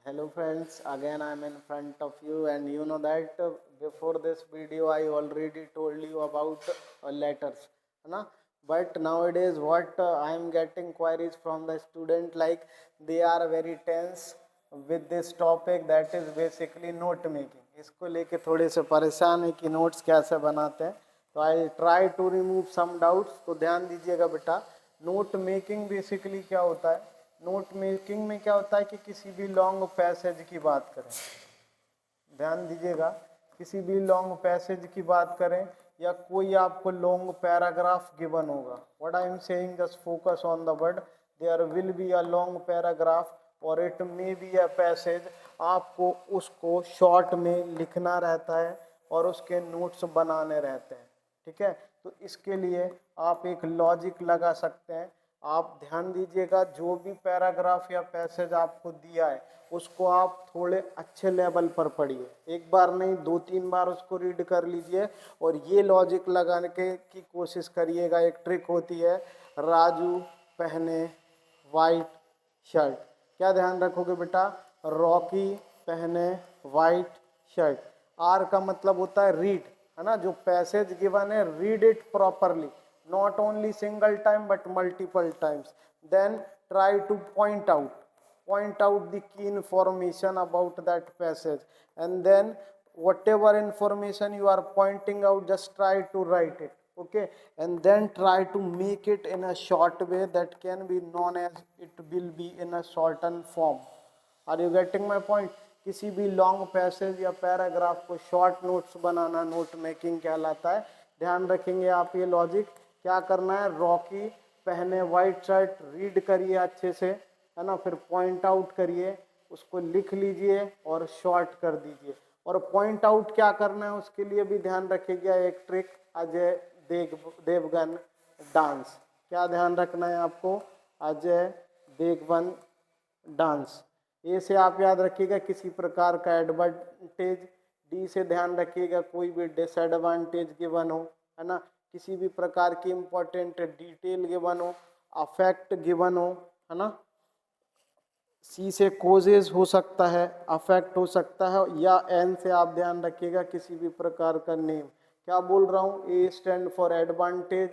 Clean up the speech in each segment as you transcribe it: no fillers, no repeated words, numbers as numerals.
Hello friends, again I am in front of you and you know that before this video I already told you about letters, na? But nowadays what I am getting queries from the student like they are very tense with this topic that is basically note making. इसको लेके थोड़े से परेशान है कि notes कैसे बनाते हैं, तो I try to remove some doubts. तो ध्यान दीजिएगा बेटा, नोट मेकिंग बेसिकली क्या होता है. नोट मेकिंग में क्या होता है कि किसी भी लॉन्ग पैसेज की बात करें, ध्यान दीजिएगा, किसी भी लॉन्ग पैसेज की बात करें या कोई आपको लॉन्ग पैराग्राफ गिवन होगा. What I am saying, just focus on the word. There will be a long paragraph और it may be a passage. आपको उसको शॉर्ट में लिखना रहता है और उसके नोट्स बनाने रहते हैं. ठीक है, तो इसके लिए आप एक लॉजिक लगा सकते हैं. आप ध्यान दीजिएगा, जो भी पैराग्राफ या पैसेज आपको दिया है उसको आप थोड़े अच्छे लेवल पर पढ़िए. एक बार नहीं, 2-3 बार उसको रीड कर लीजिए और ये लॉजिक लगाने की कोशिश करिएगा. एक ट्रिक होती है, राजू पहने वाइट शर्ट. क्या ध्यान रखोगे बेटा, रॉकी पहने वाइट शर्ट. आर का मतलब होता है रीड, है ना. जो पैसेज गिवन है read it properly, not only single time but multiple times. Then try to point out the key information about that passage, and then whatever information you are pointing out, just try to write it. Okay, and then try to make it in a short way that can be known as it will be in a shortened form. Are you getting my point. किसी भी long passage या paragraph को short notes बनाना note making कहलाता है. ध्यान रखेंगे आप ये लॉजिक. क्या करना है, रॉकी पहने वाइट शर्ट, रीड करिए अच्छे से, है ना. फिर पॉइंट आउट करिए, उसको लिख लीजिए और शॉर्ट कर दीजिए. और पॉइंट आउट क्या करना है उसके लिए भी ध्यान रखिएगा, एक ट्रिक, अजय देवगन डांस. क्या ध्यान रखना है आपको, अजय देवगन डांस. ए से आप याद रखिएगा किसी प्रकार का एडवांटेज. डी से ध्यान रखिएगा कोई भी डिसएडवांटेज गिवन हो, है ना. किसी भी प्रकार की इंपॉर्टेंट डिटेल गिवन हो, अफेक्ट गिवन हो, है ना. सी से कोजेज हो सकता है, अफेक्ट हो सकता है. या एन से आप ध्यान रखिएगा किसी भी प्रकार का नेम. क्या बोल रहा हूँ, A stand for advantage,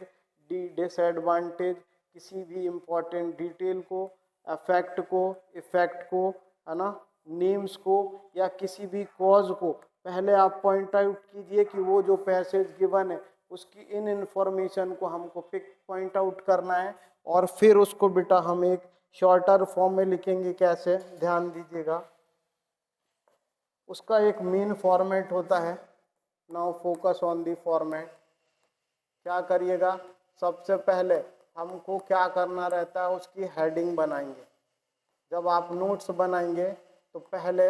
D disadvantage, किसी भी इंपॉर्टेंट डिटेल को, अफेक्ट को, इफेक्ट को, है ना, नेम्स को या किसी भी कॉज को. पहले आप पॉइंट आउट कीजिए कि वो जो पैसेज गिवन है उसकी इन इंफॉर्मेशन को हमको पिक पॉइंट आउट करना है और फिर उसको बेटा हम एक शॉर्टर फॉर्म में लिखेंगे. कैसे, ध्यान दीजिएगा, उसका एक मेन फॉर्मेट होता है. Now focus on the format. क्या करिएगा, सबसे पहले हमको क्या करना रहता है, उसकी हेडिंग बनाएंगे. जब आप नोट्स बनाएंगे तो पहले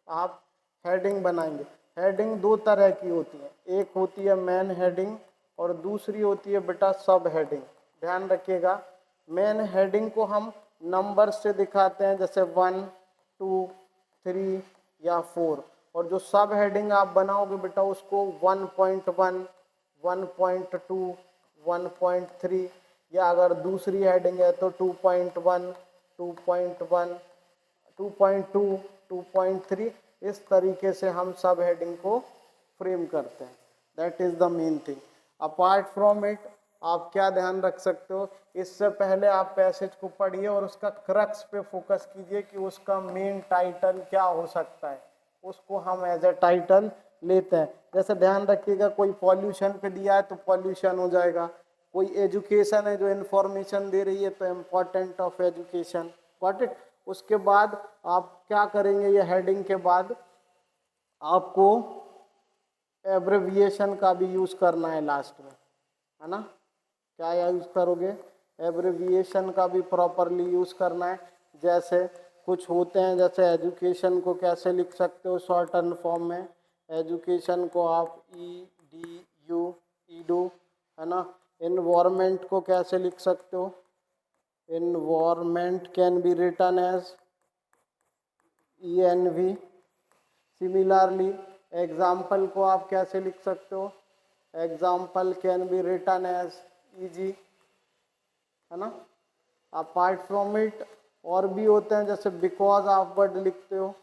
आप हेडिंग बनाएंगे. हेडिंग दो तरह की होती है, एक होती है मेन हेडिंग और दूसरी होती है बेटा सब हेडिंग. ध्यान रखिएगा, मेन हेडिंग को हम नंबर से दिखाते हैं, जैसे 1, 2, 3 या 4. और जो सब हेडिंग आप बनाओगे बेटा उसको 1.1, 1.2, 1.3 या अगर दूसरी हेडिंग है तो 2.1, 2.1, 2.2, 2.3. इस तरीके से हम सब हेडिंग को फ्रेम करते हैं. That is the main thing. Apart from it आप क्या ध्यान रख सकते हो, इससे पहले आप पैसेज को पढ़िए और उसका क्रक्स पे फोकस कीजिए कि उसका मेन टाइटल क्या हो सकता है. उसको हम एज ए टाइटल लेते हैं. जैसे ध्यान रखिएगा, कोई पॉल्यूशन पे दिया है तो पॉल्यूशन हो जाएगा. कोई एजुकेशन है जो इन्फॉर्मेशन दे रही है तो important of education. Got it. उसके बाद आप क्या करेंगे, ये हेडिंग के बाद आपको एब्रेविएशन का भी यूज करना है लास्ट में, है ना. क्या यूज करोगे, एब्रेविएशन का भी प्रॉपरली यूज करना है. जैसे कुछ होते हैं, जैसे एजुकेशन को कैसे लिख सकते हो शॉर्टन फॉर्म में. एजुकेशन को आप EDU, ईडू, है ना. इन्वायरमेंट को कैसे लिख सकते हो, environment can be written as ENV. Similarly example को आप कैसे लिख सकते हो, example can be written as EG, है ना. अपार्ट फ्रॉम इट और भी होते हैं, जैसे बिकॉज आप वर्ड लिखते हो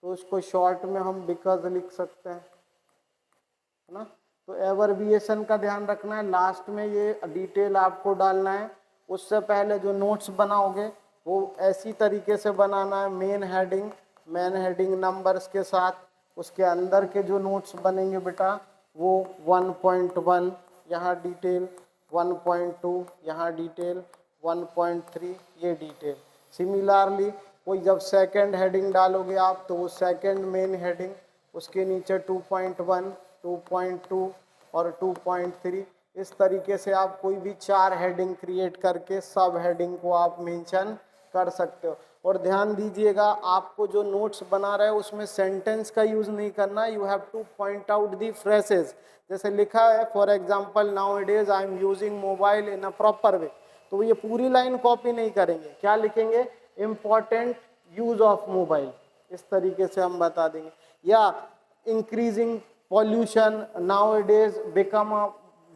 तो उसको शॉर्ट में हम बिकॉज लिख सकते हैं, है ना। तो एब्रिविएशन का ध्यान रखना है, लास्ट में ये डिटेल आपको डालना है। उससे पहले जो नोट्स बनाओगे वो ऐसी तरीके से बनाना है, मेन हेडिंग नंबर्स के साथ। उसके अंदर के जो नोट्स बनेंगे बेटा वो 1.1 यहाँ डिटेल, 1.2 यहाँ डिटेल, 1.3 ये डिटेल। सिमिलरली कोई जब सेकंड हेडिंग डालोगे आप तो वो सेकंड मेन हेडिंग, उसके नीचे 2.1, 2.2 और 2.3, इस तरीके से आप कोई भी 4 हेडिंग क्रिएट करके सब हेडिंग को आप मेंशन कर सकते हो। और ध्यान दीजिएगा, आपको जो नोट्स बना रहे हो उसमें सेंटेंस का यूज नहीं करना, you have to point out the phrases. जैसे लिखा है for example now it is I am using mobile in a proper way, तो ये पूरी लाइन कॉपी नहीं करेंगे, क्या लिखेंगे, इम्पॉर्टेंट यूज ऑफ मोबाइल, इस तरीके से हम बता देंगे। या increasing pollution now it is become a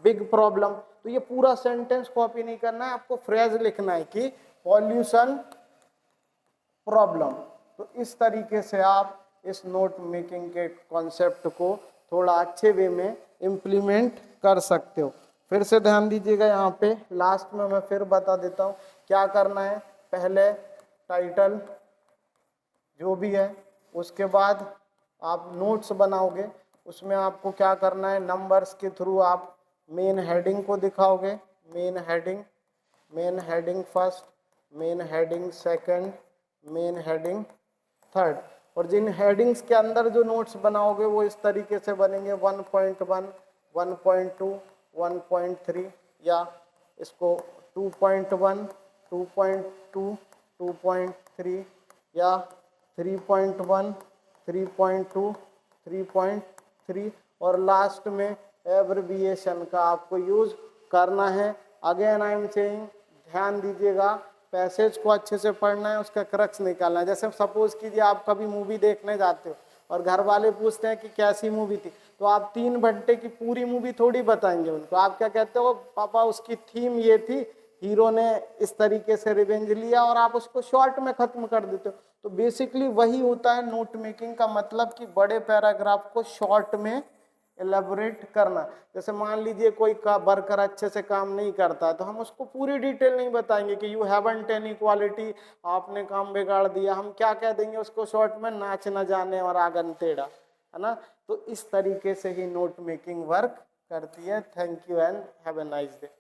big problem, तो ये पूरा सेंटेंस कॉपी नहीं करना है, आपको फ्रेज लिखना है कि पॉल्यूशन प्रॉब्लम। तो इस तरीके से आप इस नोट मेकिंग के कॉन्सेप्ट को थोड़ा अच्छे वे में इम्प्लीमेंट कर सकते हो। फिर से ध्यान दीजिएगा, यहाँ पे लास्ट में मैं फिर बता देता हूँ क्या करना है। पहले टाइटल जो भी है, उसके बाद आप नोट्स बनाओगे, उसमें आपको क्या करना है, नंबर्स के थ्रू आप मेन हेडिंग को दिखाओगे, main heading first, main heading second, main heading third. और जिन हेडिंग्स के अंदर जो नोट्स बनाओगे वो इस तरीके से बनेंगे 1.1, 1.2, 1.3 या इसको 2.1, 2.2, 2.3 या 3.1, 3.2, 3.3 और लास्ट में एब्रिविएशन का आपको यूज करना है। अगेन आई एम सेइंग, ध्यान दीजिएगा, पैसेज को अच्छे से पढ़ना है, उसका क्रक्स निकालना है। जैसे सपोज कीजिए आप कभी मूवी देखने जाते हो और घर वाले पूछते हैं कि कैसी मूवी थी, तो आप 3 घंटे की पूरी मूवी थोड़ी बताएंगे उनको, आप क्या कहते हो, पापा उसकी थीम ये थी, हीरो ने इस तरीके से रिवेंज लिया, और आप उसको शॉर्ट में खत्म कर देते हो। तो बेसिकली वही होता है नोट मेकिंग का मतलब, कि बड़े पैराग्राफ को शॉर्ट में एलेबोरेट करना। जैसे मान लीजिए कोई का वर्कर अच्छे से काम नहीं करता है तो हम उसको पूरी डिटेल नहीं बताएंगे कि यू हैवंट एनी क्वालिटी, आपने काम बिगाड़ दिया, हम क्या कह देंगे उसको शॉर्ट में, नाच न जाने और आंगन टेढ़ा, है ना। तो इस तरीके से ही नोट मेकिंग वर्क करती है। Thank you and have a nice day.